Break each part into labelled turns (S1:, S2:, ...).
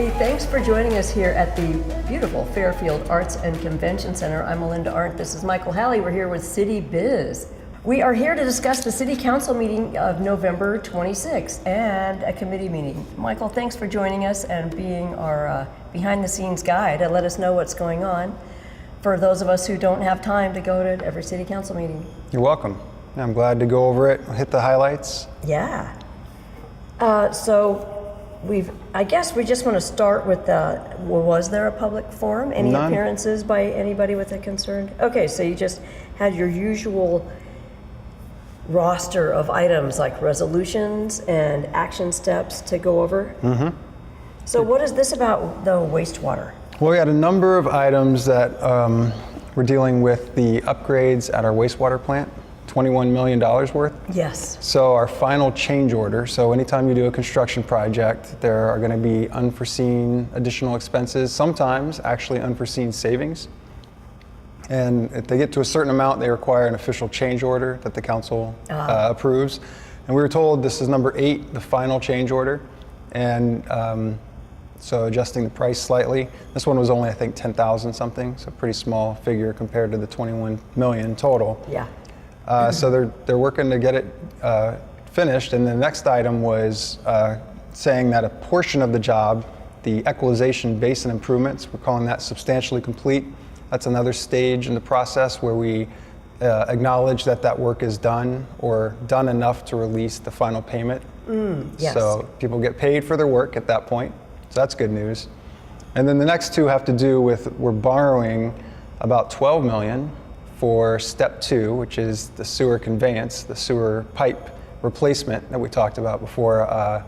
S1: Hey, thanks for joining us here at the beautiful Fairfield Arts and Convention Center. I'm Melinda Arndt. This is Michael Halley. We're here with CityBiz. We are here to discuss the City Council meeting of November 26th and a committee meeting. Michael, thanks for joining us and being our behind-the-scenes guide and let us know what's going on for those of us who don't have time to go to every City Council meeting.
S2: You're welcome. I'm glad to go over it, hit the highlights.
S1: Yeah. I guess we just want to start with was there a public forum? Any
S2: None.
S1: Appearances by anybody with a concern? Okay, so you just had your usual roster of items like resolutions and action steps to go over. Mm-hmm. So what is this about the wastewater?
S2: Well, we had a number of items that we're dealing with the upgrades at our wastewater plant. $21 million worth.
S1: Yes.
S2: So our final change order, so anytime you do a construction project, there are going to be unforeseen additional expenses, sometimes actually unforeseen savings. And if they get to a certain amount, they require an official change order that the council approves. And we were told this is number 8, the final change order. And so adjusting the price slightly. This one was only, I think, 10,000 something, so a pretty small figure compared to the 21 million total.
S1: Yeah.
S2: So they're working to get it finished, and the next item was saying that a portion of the job, the equalization basin improvements, we're calling that substantially complete. That's another stage in the process where we acknowledge that that work is done or done enough to release the final payment.
S1: Yes.
S2: So people get paid for their work at that point, so that's good news. And then the next two have to do with, we're borrowing about 12 million for step 2, which is the sewer conveyance, the sewer pipe replacement that we talked about before,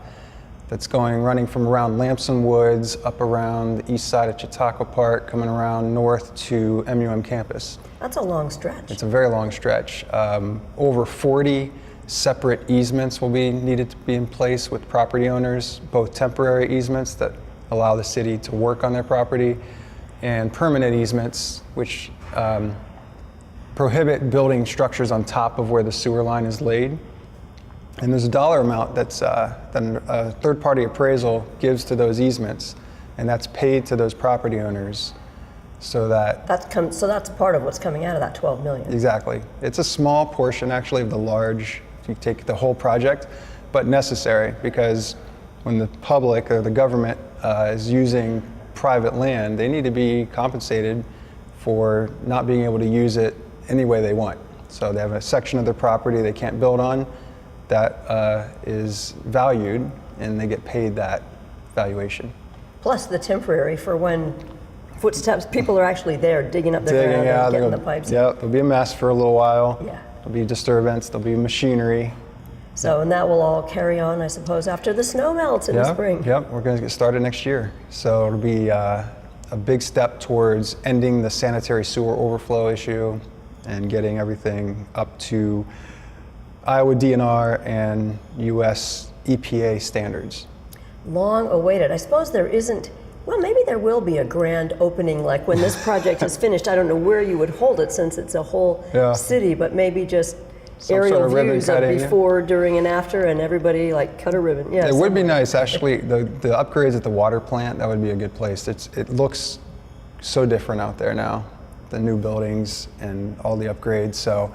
S2: that's running from around Lamson Woods up around the east side of Chautauqua Park, coming around north to MUM campus.
S1: That's a long stretch.
S2: It's a very long stretch. Over 40 separate easements will be needed to be in place with property owners, both temporary easements that allow the city to work on their property, and permanent easements, which prohibit building structures on top of where the sewer line is laid. And there's a dollar amount that a third-party appraisal gives to those easements, and that's paid to those property owners so that...
S1: So that's part of what's coming out of that 12 million.
S2: Exactly. It's a small portion, actually, of the large, if you take the whole project, but necessary, because when the public or the government is using private land, they need to be compensated for not being able to use it any way they want. So they have a section of their property they can't build on that is valued, and they get paid that valuation.
S1: Plus the temporary for when footsteps, people are actually there digging up their ground and getting the pipes.
S2: Yeah, there'll be a mess for a little while.
S1: Yeah.
S2: There'll be disturbance, there'll be machinery.
S1: So, and that will all carry on, I suppose, after the snow melts in the spring.
S2: Yep, we're going to get started next year. So it'll be a big step towards ending the sanitary sewer overflow issue and getting everything up to Iowa DNR and US EPA standards. Long
S1: awaited. I suppose there isn't, well, maybe there will be a grand opening, like when this project is finished. I don't know where you would hold it since it's a whole city, but maybe just aerial views of before, during, and after, and everybody like cut a ribbon. Yeah,
S2: it would be nice, actually. The upgrades at the water plant, that would be a good place. It looks so different out there now, the new buildings and all the upgrades. So,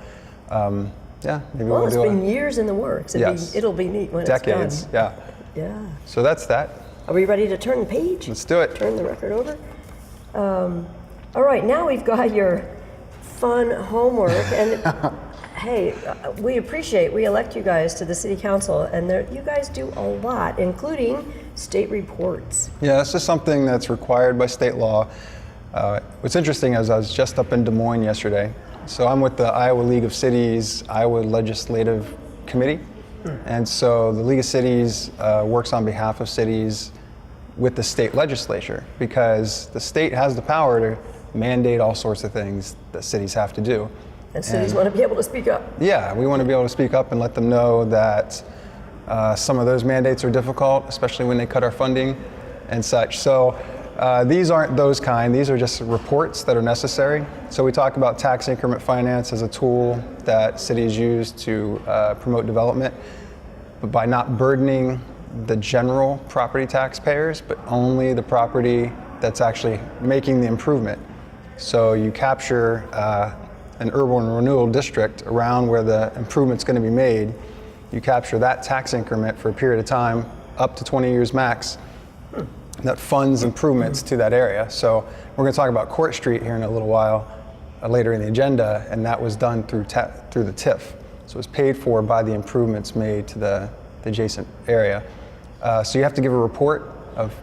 S2: yeah, maybe we'll do it.
S1: Well, it's been years in the works. It'll be neat when
S2: Decades,
S1: it's done. Yeah.
S2: So that's that.
S1: Are we ready to turn the page?
S2: Let's do it.
S1: Turn the record over. All right, now we've got your fun homework. And hey, we elect you guys to the City Council, and you guys do a lot, including state reports.
S2: Yeah, this is something that's required by state law. What's interesting is I was just up in Des Moines yesterday. So I'm with the Iowa League of Cities, Iowa Legislative Committee. And so the League of Cities works on behalf of cities with the state legislature, because the state has the power to mandate all sorts of things that cities have to do.
S1: And cities want to be able to speak up.
S2: Yeah, we want to be able to speak up and let them know that some of those mandates are difficult, especially when they cut our funding and such. So these aren't those kind. These are just reports that are necessary. So we talk about tax increment finance as a tool that cities use to promote development, but by not burdening the general property taxpayers, but only the property that's actually making the improvement. So you capture an urban renewal district around where the improvement's going to be made. You capture that tax increment for a period of time, up to 20 years max, that funds improvements to that area. So we're going to talk about Court Street here in a little while, later in the agenda, and that was done through the TIF. So it was paid for by the improvements made to the adjacent area. So you have to give a report of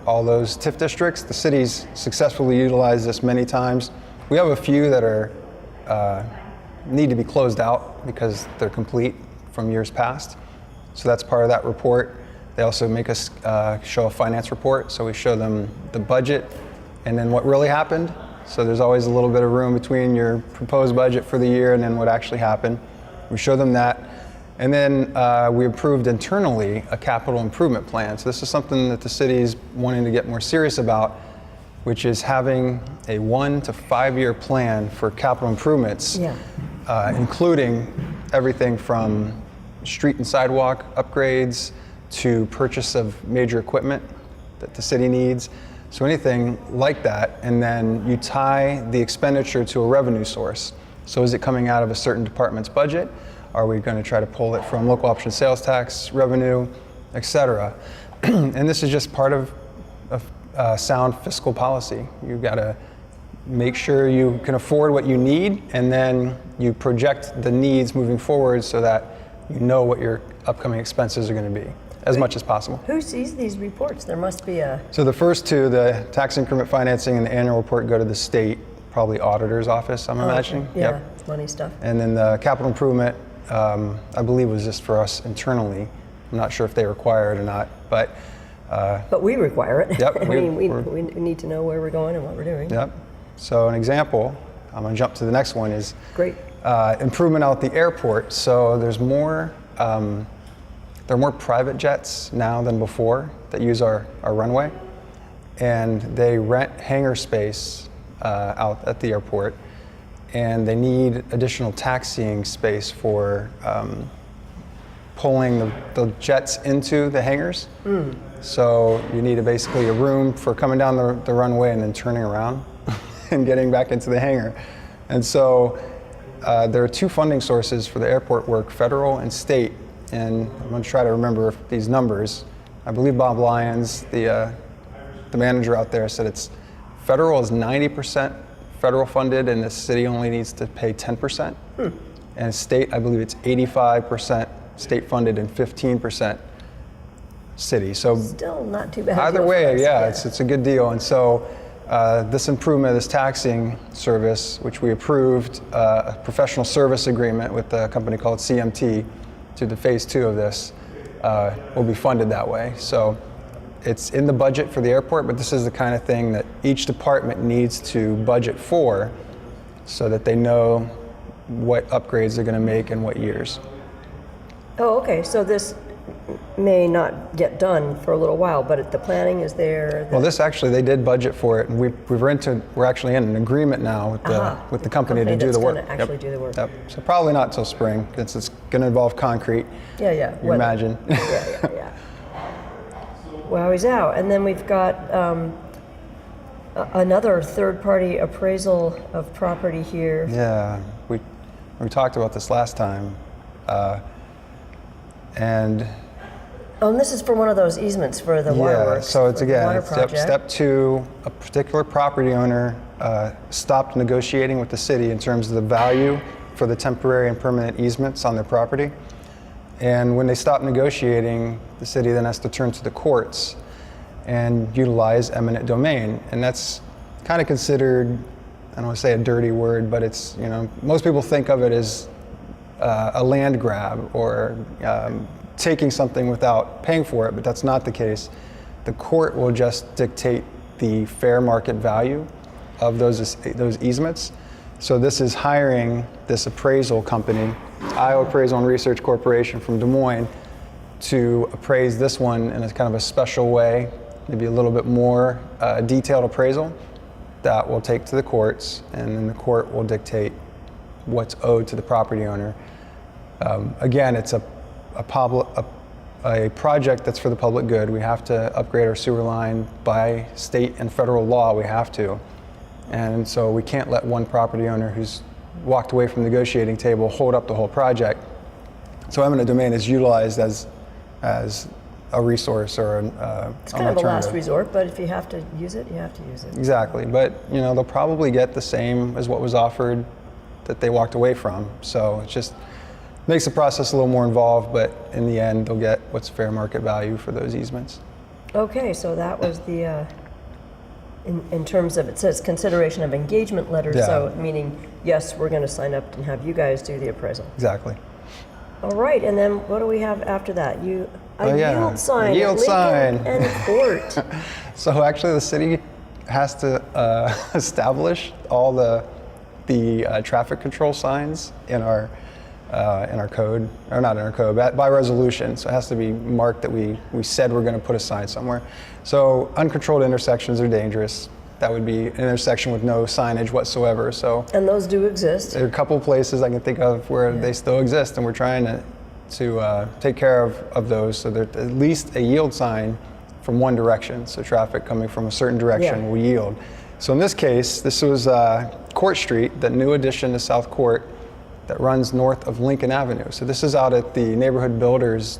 S2: all those TIF districts. The city's successfully utilized this many times. We have a few that are need to be closed out because they're complete from years past. So that's part of that report. They also make us show a finance report, so we show them the budget and then what really happened. So there's always a little bit of room between your proposed budget for the year and then what actually happened. We show them that. And then we approved internally a capital improvement plan. So this is something that the city's wanting to get more serious about, which is having a 1 to 5 year plan for capital improvements, including everything from street and sidewalk upgrades to purchase of major equipment that the city needs. So anything like that, and then you tie the expenditure to a revenue source. So is it coming out of a certain department's budget? Are we going to try to pull it from local option sales tax revenue, et cetera? And this is just part of sound fiscal policy. You've got to make sure you can afford what you need, and then you project the needs moving forward so that you know what your upcoming expenses are going to be as much as possible.
S1: Who sees these reports? There must be a...
S2: So the first two, the tax increment financing and the annual report, go to the state, probably auditor's office, I'm imagining.
S1: Okay. Yeah, it's money stuff.
S2: And then the capital improvement, I believe, was just for us internally. I'm not sure if they require it or not, but
S1: we require it.
S2: Yep,
S1: I mean, we need to know where we're going and what we're doing.
S2: Yep. So an example, I'm going to jump to the next one, is
S1: great
S2: improvement out at the airport. So there's more, there are more private jets now than before that use our runway, and they rent hangar space out at the airport, and they need additional taxiing space for pulling the jets into the hangars. So you need basically a room for coming down the runway and then turning around and getting back into the hangar. And so there are two funding sources for the airport work, federal and state. And I'm going to try to remember these numbers. I believe Bob Lyons, the manager out there, said it's federal is 90% federal funded, and the city only needs to pay 10%. And state, I believe it's 85% state funded and 15% city. So
S1: still not too bad.
S2: Either way, yeah, it's a good deal. And so this improvement, this taxing service, which we approved a professional service agreement with a company called CMT to the phase 2 of this, will be funded that way. So it's in the budget for the airport, but this is the kind of thing that each department needs to budget for so that they know what upgrades they're going to make in what years.
S1: Oh, okay. So this may not get done for a little while, but the planning is there.
S2: Well, this actually, they did budget for it, and we're actually in an agreement now with the company to do the work.
S1: That's going to actually do the work.
S2: Yep. So probably not till spring, because it's going to involve concrete.
S1: Yeah.
S2: You imagine.
S1: Yeah. Wowie's out. And then we've got another third-party appraisal of property here.
S2: Yeah, we talked about this last time, and
S1: this is for one of those easements for the waterworks.
S2: So it's again,
S1: project.
S2: step 2, a particular property owner stopped negotiating with the city in terms of the value for the temporary and permanent easements on their property. And when they stop negotiating, the city then has to turn to the courts and utilize eminent domain. And that's kind of considered, I don't want to say a dirty word, but it's, most people think of it as a land grab or taking something without paying for it, but that's not the case. The court will just dictate the fair market value of those easements. So this is hiring this appraisal company, Iowa Appraisal and Research Corporation from Des Moines, to appraise this one in a kind of a special way, maybe a little bit more detailed appraisal that we'll take to the courts, and then the court will dictate what's owed to the property owner. Again, it's a a project that's for the public good. We have to upgrade our sewer line by state and federal law. We have to. And so we can't let one property owner who's walked away from the negotiating table hold up the whole project. So eminent domain is utilized as a resource or an
S1: It's kind of a last resort, but if you have to use it, you have to use it.
S2: Exactly, but they'll probably get the same as what was offered that they walked away from. So it just makes the process a little more involved, but in the end, they'll get what's fair market value for those easements.
S1: Okay, so that was the, in terms of, it says consideration of engagement letter,
S2: Yeah.
S1: so meaning, yes, we're going to sign up and have you guys do the appraisal.
S2: Exactly.
S1: All right, and then what do we have after that? Yield sign.
S2: Yield
S1: at
S2: sign.
S1: Lincoln and Court.
S2: So actually the city has to establish all the traffic control signs in our code, or not in our code, by resolution. So it has to be marked that we said we're going to put a sign somewhere. So uncontrolled intersections are dangerous. That would be an intersection with no signage whatsoever. So
S1: And those do exist.
S2: there are a couple of places I can think of where they still exist, and we're trying to take care of those, so that at least a yield sign from one direction. So traffic coming from a certain direction will yield. So in this case, this was Court Street, the new addition to South Court that runs north of Lincoln Avenue. So this is out at the Neighborhood Builders.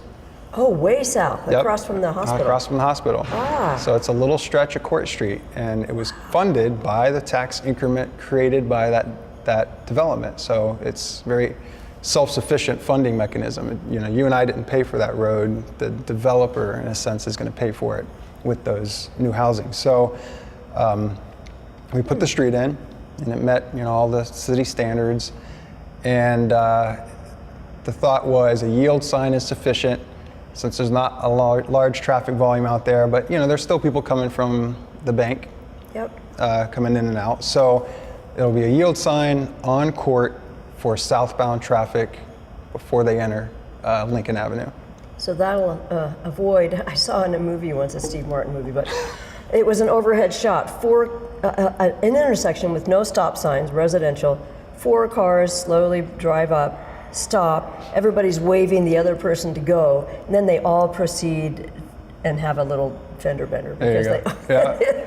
S1: Oh, way south,
S2: Yep.
S1: across from the hospital.
S2: Across from the hospital.
S1: Ah.
S2: So it's a little stretch of Court Street, and it was funded by the tax increment created by that development. So it's very self-sufficient funding mechanism. You and I didn't pay for that road. The developer, in a sense, is going to pay for it with those new housing. So we put the street in, and it met all the city standards. And the thought was a yield sign is sufficient, since there's not a large traffic volume out there, but there's still people coming from the bank, coming in and out. So it'll be a yield sign on Court for southbound traffic before they enter Lincoln Avenue.
S1: So that'll avoid, I saw in a movie once, a Steve Martin movie, but it was an overhead shot for an intersection with no stop signs, residential, 4 cars slowly drive up, stop, everybody's waving the other person to go, and then they all proceed and have a little fender bender.
S2: There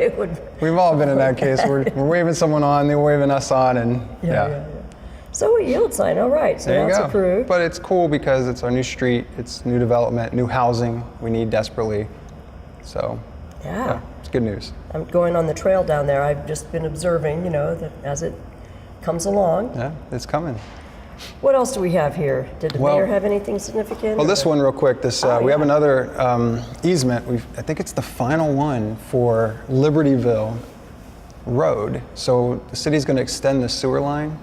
S2: you go. We've all been in that case. We're waving someone on, they're waving us on, and
S1: So a yield sign, all right, so that's approved.
S2: But it's cool because it's our new street, it's new development, new housing we need desperately. So it's good news.
S1: I'm going on the trail down there. I've just been observing, that as it comes along.
S2: Yeah, it's coming.
S1: What else do we have here? Did the mayor have anything significant?
S2: Well, this one real quick. We have another easement. I think it's the final one for Libertyville Road. So the city's going to extend the sewer line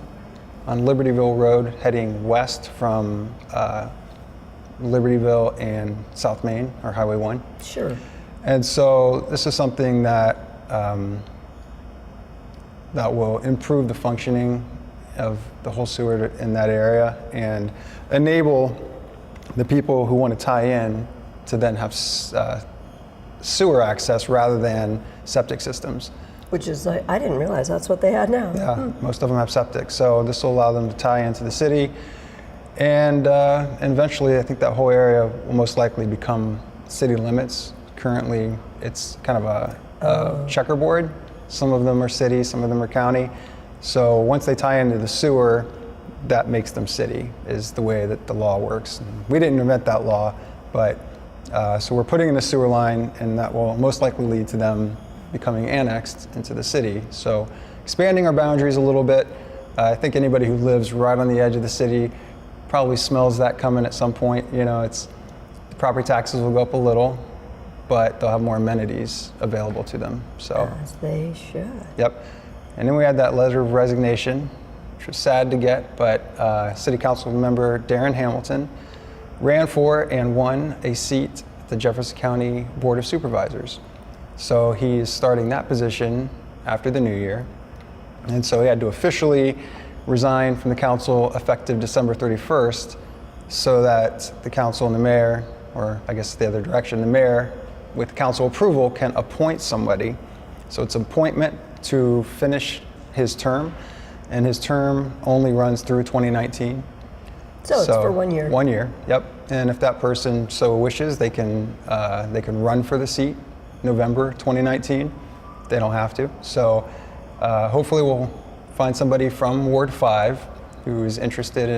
S2: on Libertyville Road heading west from Libertyville and South Main, or Highway 1.
S1: Sure.
S2: And so this is something that that will improve the functioning of the whole sewer in that area and enable the people who want to tie in to then have sewer access rather than septic systems.
S1: Which is, I didn't realize that's what they had now.
S2: Yeah, most of them have septic. So this will allow them to tie into the city. And eventually, I think that whole area will most likely become city limits. Currently, it's kind of a checkerboard. Some of them are city, some of them are county. So once they tie into the sewer, that makes them city, is the way that the law works. We didn't invent that law, but so we're putting in a sewer line, and that will most likely lead to them becoming annexed into the city. So expanding our boundaries a little bit. I think anybody who lives right on the edge of the city probably smells that coming at some point. The property taxes will go up a little, but they'll have more amenities available to them. So
S1: as they should.
S2: Yep. And then we had that letter of resignation, which was sad to get, but City Council member Darren Hamilton ran for and won a seat at the Jefferson County Board of Supervisors. So he is starting that position after the new year. And so he had to officially resign from the council effective December 31st so that the council and the mayor, or I guess the other direction, the mayor, with council approval, can appoint somebody. So it's an appointment to finish his term, and his term only runs through 2019.
S1: So it's for 1 year.
S2: 1 year, yep. and if that person so wishes, they can run for the seat November 2019. They don't have to. So hopefully we'll find somebody from Ward 5 who is interested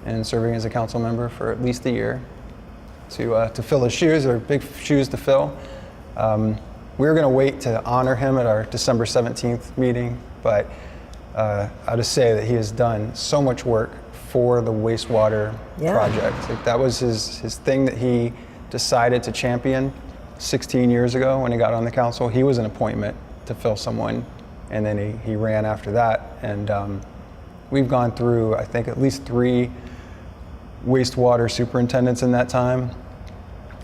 S2: in serving as a council member for at least a year to fill his shoes. They're big shoes to fill. We're going to wait to honor him at our December 17th meeting, but I'll just say that he has done so much work for the wastewater project. Like, that was his thing that he decided to champion 16 years ago when he got on the council. He was an appointment to fill someone, and then he ran after that. And we've gone through, I think, at least 3 wastewater superintendents in that time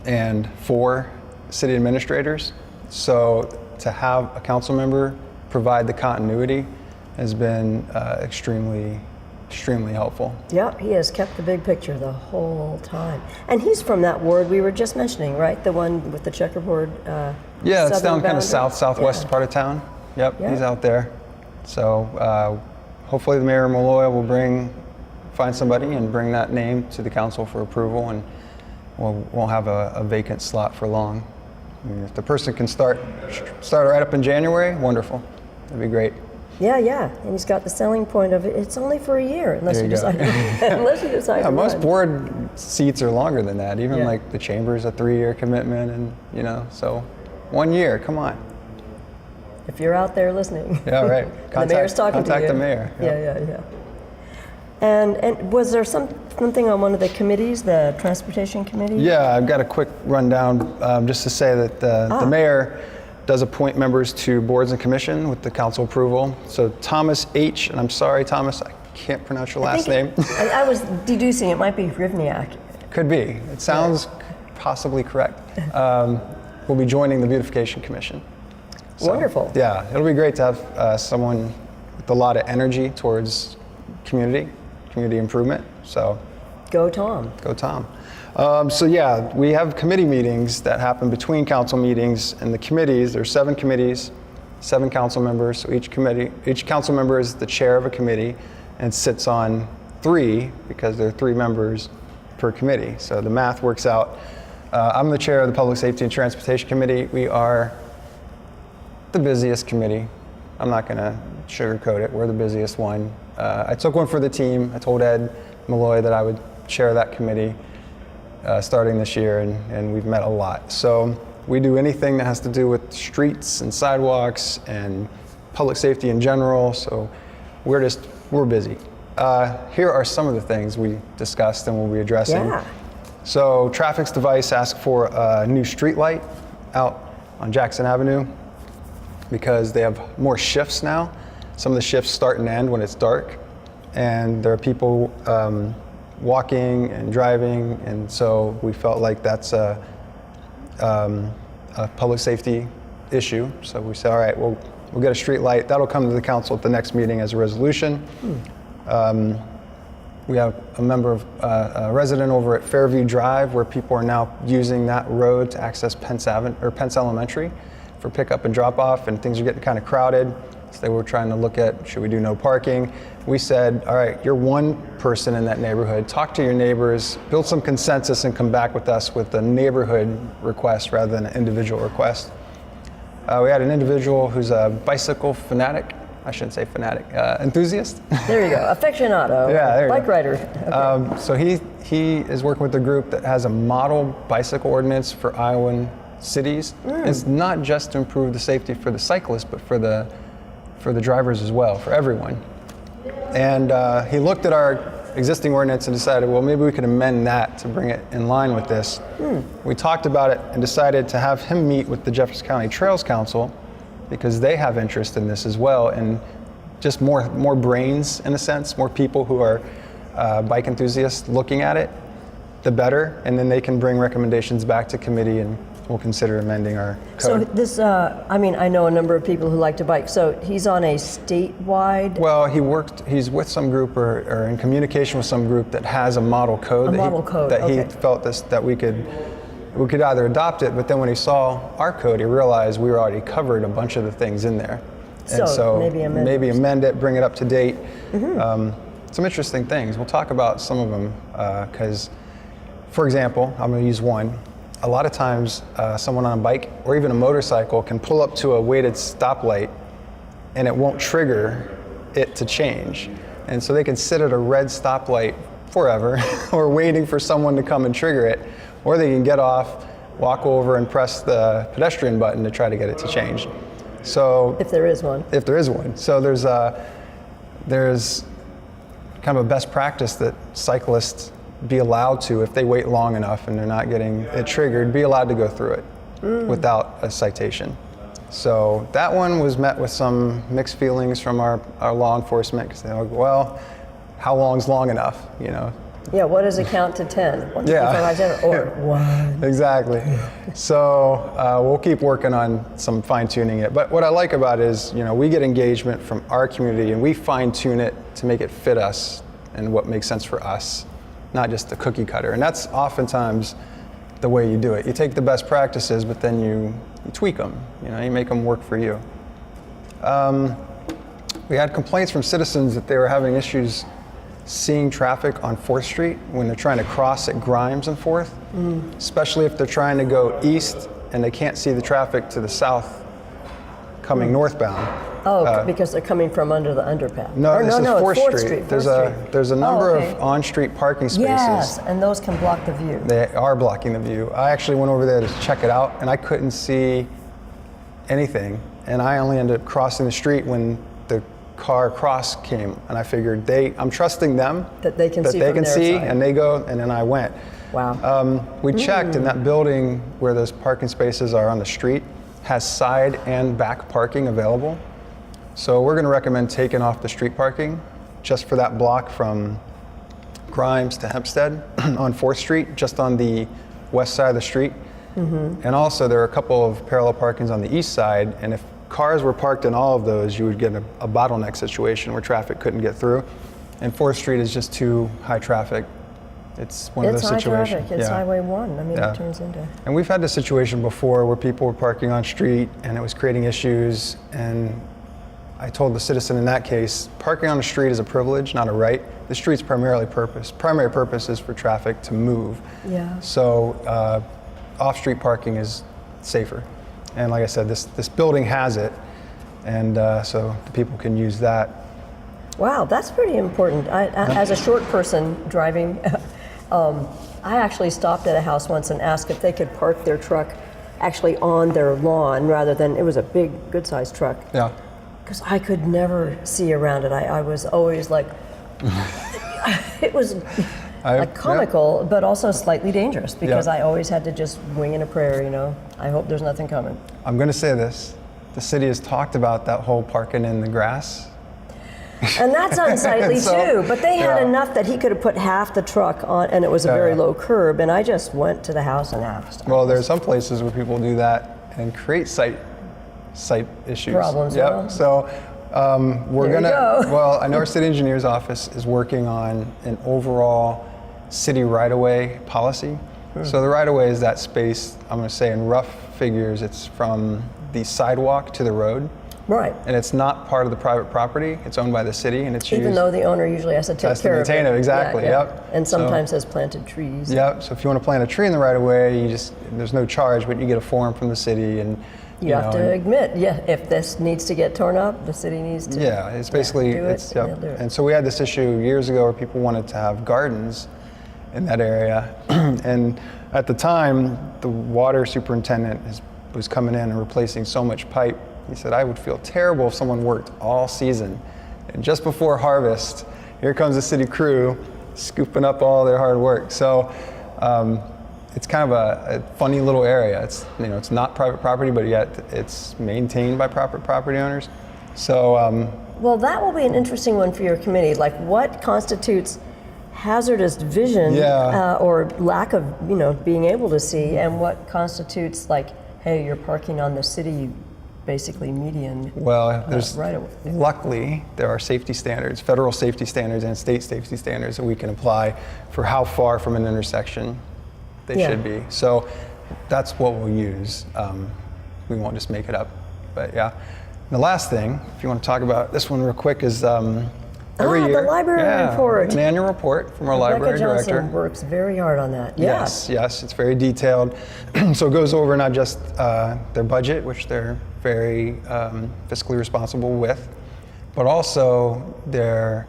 S2: and 4 city administrators. So to have a council member provide the continuity has been extremely helpful.
S1: Yep, he has kept the big picture the whole time. And he's from that ward we were just mentioning, right? The one with the checkerboard.
S2: Yeah, it's down kind of southwest part of town. Yep, he's out there. So hopefully the mayor of Malloy will find somebody and bring that name to the council for approval, and we'll have a vacant slot for long. I mean, if the person can start right up in January, wonderful. That'd be great.
S1: Yeah, and he's got the selling point of it's only for a year, unless you decide to
S2: most
S1: run.
S2: board seats are longer than that. Even like the chamber's a 3-year commitment, and so 1 year, come on.
S1: If you're out there listening.
S2: Yeah, right.
S1: The mayor's talking to you.
S2: Contact the mayor.
S1: Yeah. And was there something on one of the committees, the transportation committee?
S2: Yeah, I've got a quick rundown just to say that the mayor does appoint members to boards and commission with the council approval. So Thomas H., and I'm sorry, Thomas, I can't pronounce your last name.
S1: I was deducing it might be Rivniak.
S2: Could be. It sounds possibly correct. Will be joining the beautification commission. So,
S1: wonderful.
S2: Yeah, it'll be great to have someone with a lot of energy towards community improvement. So
S1: go Tom.
S2: Go Tom. So yeah, we have committee meetings that happen between council meetings, and the committees, there's 7 committees, 7 council members. So each council member is the chair of a committee and sits on 3 because there are 3 members per committee. So the math works out. I'm the chair of the Public Safety and Transportation Committee. We are the busiest committee. I'm not going to sugarcoat it. We're the busiest one. I took one for the team. I told Ed Malloy that I would chair that committee starting this year, and we've met a lot. So we do anything that has to do with streets and sidewalks and public safety in general. So we're busy. Here are some of the things we discussed and we'll be addressing.
S1: Yeah.
S2: So Traffic's Device asked for a new street light out on Jackson Avenue because they have more shifts now. Some of the shifts start and end when it's dark, and there are people walking and driving, and so we felt like that's a public safety issue. So we said, all right, we'll get a street light. That'll come to the council at the next meeting as a resolution. We have a resident over at Fairview Drive where people are now using that road to access Pence Elementary for pickup and drop off, and things are getting kind of crowded. So they were trying to look at, should we do no parking? We said, all right, you're one person in that neighborhood. Talk to your neighbors, build some consensus, and come back with us with a neighborhood request rather than an individual request. We had an individual who's a bicycle fanatic. I shouldn't say fanatic, enthusiast.
S1: There you go, aficionado.
S2: Yeah, there you
S1: bike
S2: go.
S1: rider. Okay.
S2: So he is working with a group that has a model bicycle ordinance for Iowan cities. It's not just to improve the safety for the cyclists, but for the drivers as well, for everyone. And he looked at our existing ordinance and decided, well, maybe we could amend that to bring it in line with this. We talked about it and decided to have him meet with the Jefferson County Trails Council because they have interest in this as well, and just more brains, in a sense, more people who are bike enthusiasts looking at it, the better, and then they can bring recommendations back to committee and we'll consider amending our code.
S1: So this, I know a number of people who like to bike. So he's on a statewide.
S2: Well, he's with some group or in communication with some group that has a model code. He felt that we could either adopt it, but then when he saw our code, he realized we were already covered a bunch of the things in there. And so maybe amend it, bring it up to date. Some interesting things. We'll talk about some of them because for example, I'm going to use one. A lot of times, someone on a bike or even a motorcycle can pull up to a weighted stoplight and it won't trigger it to change. And so they can sit at a red stoplight forever or waiting for someone to come and trigger it, or they can get off, walk over and press the pedestrian button to try to get it to change. So
S1: if there is one.
S2: If there is one. So there's kind of a best practice that cyclists be allowed to, if they wait long enough and they're not getting it triggered, be allowed to go through it without a citation. So that one was met with some mixed feelings from our law enforcement, because they're like, well, how long's long enough, you know?
S1: Yeah, what does it count to 10? 1, 2, 3, 4, 5, 6, or 1.
S2: Exactly. So we'll keep working on some fine tuning it. But what I like about it is, you know, we get engagement from our community and we fine tune it to make it fit us and what makes sense for us, not just the cookie cutter. And that's oftentimes the way you do it. You take the best practices, but then you tweak them. You know, you make them work for you. We had complaints from citizens that they were having issues seeing traffic on 4th Street when they're trying to cross at Grimes and 4th, especially if they're trying to go east and they can't see the traffic to the south coming northbound.
S1: Oh, because they're coming from under the underpass.
S2: No, this is 4th
S1: Street.
S2: Street. There's a number of on-street parking spaces.
S1: Yes, and those can block the view.
S2: They are blocking the view. I actually went over there to check it out, and I couldn't see anything. And I only ended up crossing the street when the car across came, and I figured I'm trusting them
S1: that they can see,
S2: and they go, and then I went.
S1: Wow.
S2: We checked, and that building where those parking spaces are on the street has side and back parking available. So we're going to recommend taking off the street parking just for that block from Grimes to Hempstead on 4th Street, just on the west side of the street. And also there are a couple of parallel parkings on the east side, and if cars were parked in all of those, you would get a bottleneck situation where traffic couldn't get through. And 4th Street is just too high traffic. It's one of those situations.
S1: It's high traffic. It's Highway 1. I mean, it turns into.
S2: And we've had this situation before where people were parking on street and it was creating issues, and I told the citizen in that case, parking on the street is a privilege, not a right. The street's primary purpose is for traffic to move.
S1: Yeah.
S2: So off-street parking is safer. And like I said, this building has it, and so the people can use that.
S1: Wow, that's pretty important. As a short person driving, I actually stopped at a house once and asked if they could park their truck actually on their lawn rather than, it was a big, good-sized truck.
S2: Yeah.
S1: Because I could never see around it. I was always like, it was like comical, but also slightly dangerous, because I always had to just wing in a prayer, you know. I hope there's nothing coming.
S2: I'm going to say this. The city has talked about that whole parking in the grass.
S1: And that's unsightly too, but they had enough that he could have put half the truck on, and it was a very low curb, and I just went to the house and asked.
S2: Well, there are some places where people do that and create site issues.
S1: Problems.
S2: Yep.
S1: Well.
S2: So we're
S1: There you go.
S2: well, I know our city engineer's office is working on an overall city right-of-way policy. So the right-of-way is that space, I'm going to say in rough figures, it's from the sidewalk to the road.
S1: Right.
S2: And it's not part of the private property. It's owned by the city, and it's
S1: Even
S2: used.
S1: though the owner usually has to take care of it.
S2: Maintain it, exactly. Yep.
S1: And sometimes has planted trees.
S2: Yep. So if you want to plant a tree in the right of way, there's no charge, but you get a form from the city, and
S1: you have to admit, if this needs to get torn up, the city needs to.
S2: Yeah, it's basically
S1: do it, and they'll do it.
S2: And so we had this issue years ago where people wanted to have gardens in that area, and at the time, the water superintendent was coming in and replacing so much pipe. He said, I would feel terrible if someone worked all season, and just before harvest, here comes the city crew scooping up all their hard work. So it's kind of a funny little area. It's it's not private property, but yet it's maintained by property owners. So
S1: well, that will be an interesting one for your committee. Like, what constitutes hazardous vision or lack of being able to see, and what constitutes like, hey, you're parking on the city basically median.
S2: Well,
S1: right-of-way.
S2: Luckily, there are safety standards, federal safety standards and state safety standards that we can apply for how far from an intersection they should be. So that's what we'll use. We won't just make it up, but yeah. And the last thing, if you want to talk about this one real quick, is every year.
S1: The library report.
S2: An annual report from our library
S1: Rebecca
S2: director.
S1: Johnson works very hard on that.
S2: Yes, it's very detailed. So it goes over not just their budget, which they're very fiscally responsible with, but also the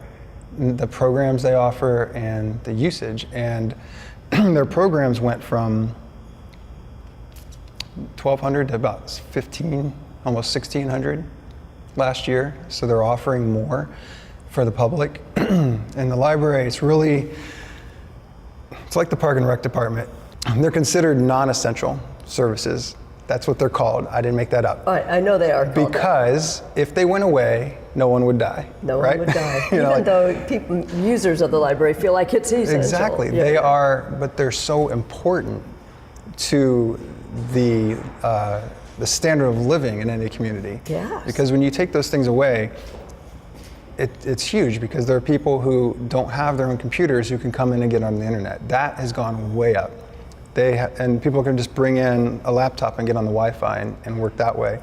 S2: programs they offer and the usage. And their programs went from 1,200 to about 15, almost 1,600 last year. So they're offering more for the public. And the library, it's like the Park and Rec department. They're considered non-essential services. That's what they're called. I didn't make that up.
S1: I know they are called
S2: because if they went away, no one would die.
S1: No
S2: right?
S1: one would die. Even though people, users of the library feel like it's essential.
S2: Exactly. They are, but they're so important to the standard of living in any community.
S1: Yes.
S2: Because when you take those things away, it's huge, because there are people who don't have their own computers who can come in and get on the internet. That has gone way up. And people can just bring in a laptop and get on the Wi-Fi and work that way.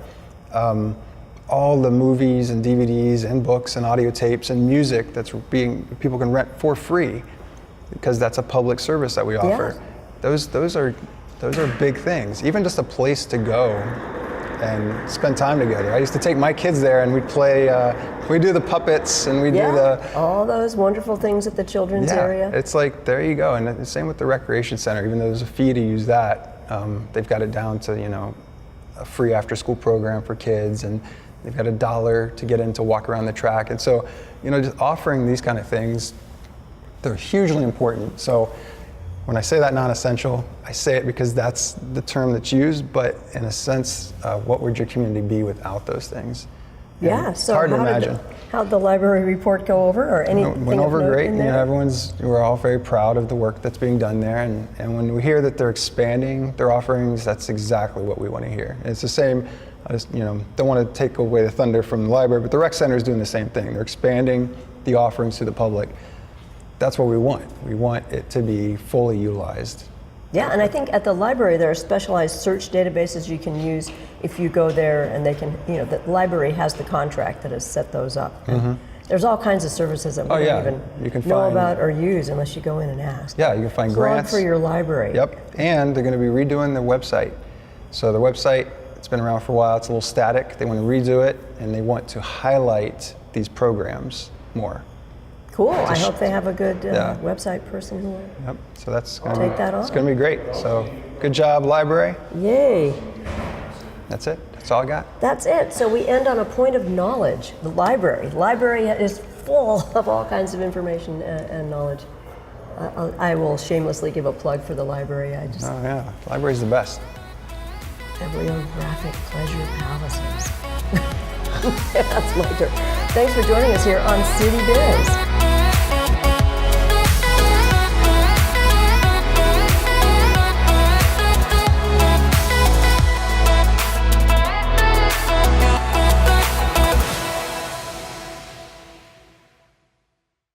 S2: All the movies and DVDs and books and audio tapes and music people can rent for free, because that's a public service that we offer.
S1: Yes.
S2: Those are big things. Even just a place to go and spend time together. I used to take my kids there and we'd play, we do the puppets and we do
S1: all those wonderful things at the children's area.
S2: It's like, there you go. And the same with the recreation center. Even though there's a fee to use that, they've got it down to, a free after school program for kids, and they've got $1 to get in to walk around the track. And so, just offering these kind of things, they're hugely important. So when I say that non-essential, I say it because that's the term that's used, but in a sense, what would your community be without those things? And
S1: So
S2: hard to imagine.
S1: How'd the library report go over, or anything?
S2: Went over great.
S1: In there?
S2: We're all very proud of the work that's being done there, and when we hear that they're expanding their offerings, that's exactly what we want to hear. And it's the same. I just, don't want to take away the thunder from the library, but the rec center is doing the same thing. They're expanding the offerings to the public. That's what we want. We want it to be fully utilized.
S1: Yeah, and I think at the library there are specialized search databases you can use if you go there, and they can, the library has the contract that has set those up. Mm-hmm. There's all kinds of services that we don't even know about or use unless you go in and ask.
S2: Yeah, you can find grants.
S1: For your library.
S2: Yep, and they're going to be redoing their website. So the website, it's been around for a while, it's a little static. They want to redo it, and they want to highlight these programs more.
S1: Cool. I hope they have a good website person who will
S2: So that's going
S1: take that on.
S2: It's going to be great. So good job, library.
S1: Yay.
S2: That's it. That's all I got.
S1: That's it. So we end on a point of knowledge. The library. Library is full of all kinds of information and knowledge. I will shamelessly give a plug for the library.
S2: Library's the best.
S1: Bibliographic pleasure palaces. That's my turn. Thanks for joining us here on CityBiz.